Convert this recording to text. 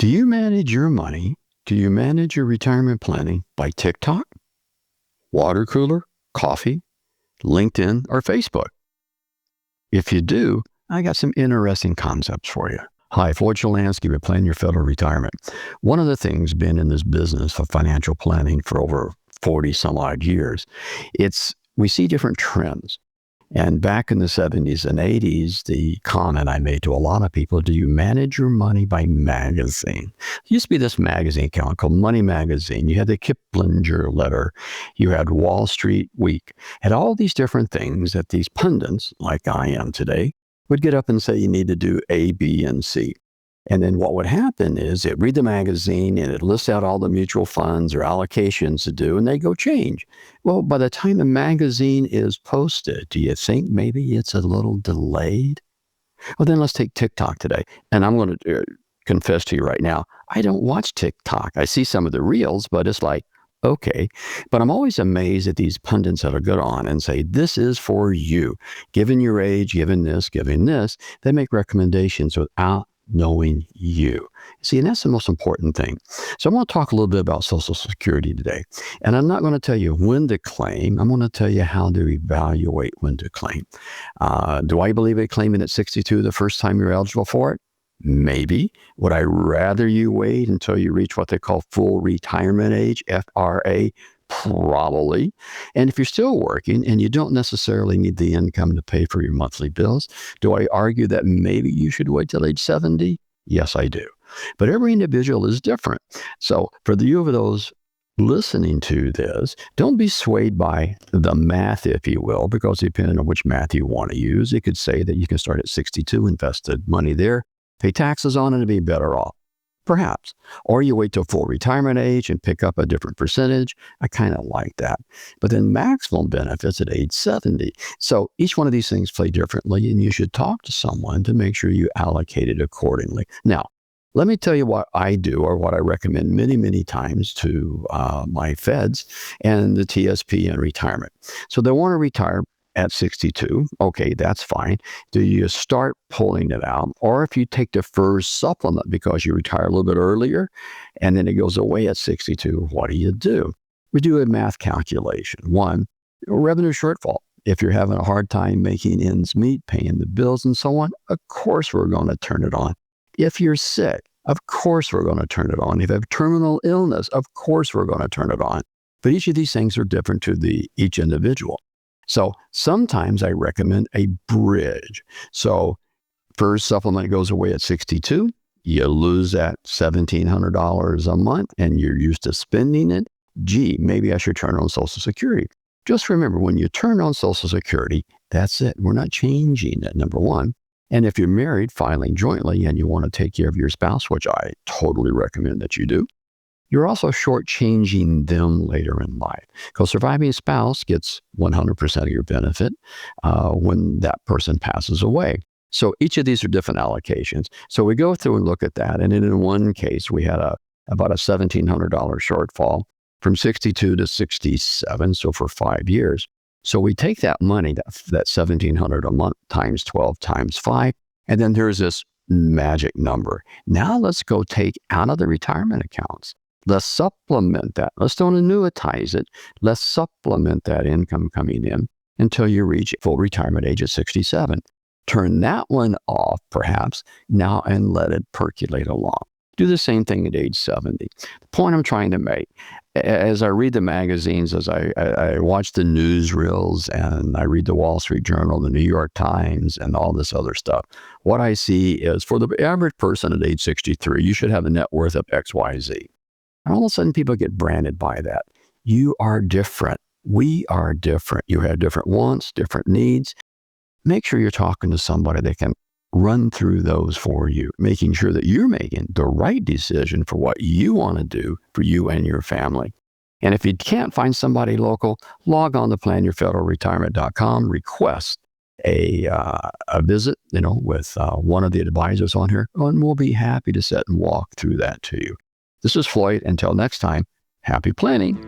Do you manage your money? Do you manage your retirement planning by TikTok, water cooler, coffee, LinkedIn, or Facebook? If you do, I got some interesting concepts for you. Hi, Floyd Shilanski with Plan Your Federal Retirement. One of the things, been in this business of financial planning for over 40 some odd years, we see different trends. And back in the 70s and 80s, the comment I made to a lot of people, do you manage your money by magazine? There used to be this magazine account called Money Magazine. You had the Kiplinger letter. You had Wall Street Week. Had all these different things that these pundits, like I am today, would get up and say you need to do A, B, and C. And then what would happen is they'd read the magazine and it lists out all the mutual funds or allocations to do, and they go change. Well, by the time the magazine is posted, do you think maybe it's a little delayed? Well, then let's take TikTok today. And I'm going to confess to you right now, I don't watch TikTok. I see some of the reels, but it's like, okay. But I'm always amazed at these pundits that are good on and say, this is for you. Given your age, given this, they make recommendations without knowing you. See, and that's the most important thing. So I'm going to talk a little bit about Social Security today. And I'm not going to tell you when to claim. I'm going to tell you how to evaluate when to claim. Do I believe in claiming at 62 the first time you're eligible for it? Maybe. Would I rather you wait until you reach what they call full retirement age, FRA? Probably. And if you're still working and you don't necessarily need the income to pay for your monthly bills, do I argue that maybe you should wait till age 70? Yes, I do. But every individual is different. So for you of those listening to this, don't be swayed by the math, if you will, because depending on which math you want to use, it could say that you can start at 62, invested money there, pay taxes on it, and be better off. Perhaps. Or you wait till full retirement age and pick up a different percentage. I kind of like that. But then maximum benefits at age 70. So each one of these things play differently, and you should talk to someone to make sure you allocate it accordingly. Now, let me tell you what I do, or what I recommend many, many times to my feds and the TSP in retirement. So they want to retire at 62, okay, that's fine. Do you start pulling it out? Or if you take the first supplement because you retire a little bit earlier and then it goes away at 62, what do? We do a math calculation. One, revenue shortfall. If you're having a hard time making ends meet, paying the bills and so on, of course we're going to turn it on. If you're sick, of course we're going to turn it on. If you have terminal illness, of course we're going to turn it on. But each of these things are different to each individual. So sometimes I recommend a bridge. So first supplement goes away at 62. You lose that $1,700 a month and you're used to spending it. Gee, maybe I should turn on Social Security. Just remember, when you turn on Social Security, that's it. We're not changing it, number one. And if you're married, filing jointly, and you want to take care of your spouse, which I totally recommend that you do, you're also shortchanging them later in life, because surviving spouse gets 100% of your benefit when that person passes away. So each of these are different allocations. So we go through and look at that. And in one case, we had about a $1,700 shortfall from 62 to 67, so for 5 years. So we take that money, that $1,700 a month times 12 times 5, and then there's this magic number. Now let's go take out of the retirement accounts. Let's supplement that. Let's don't annuitize it. Let's supplement that income coming in until you reach full retirement age at 67. Turn that one off, perhaps, now, and let it percolate along. Do the same thing at age 70. The point I'm trying to make, as I read the magazines, as I watch the newsreels, and I read the Wall Street Journal, the New York Times, and all this other stuff, what I see is, for the average person at age 63, you should have a net worth of XYZ. And all of a sudden, people get branded by that. You are different. We are different. You have different wants, different needs. Make sure you're talking to somebody that can run through those for you, making sure that you're making the right decision for what you want to do for you and your family. And if you can't find somebody local, log on to planyourfederalretirement.com, request a visit, with one of the advisors on here, and we'll be happy to sit and walk through that to you. This is Floyd. Until next time, happy planning.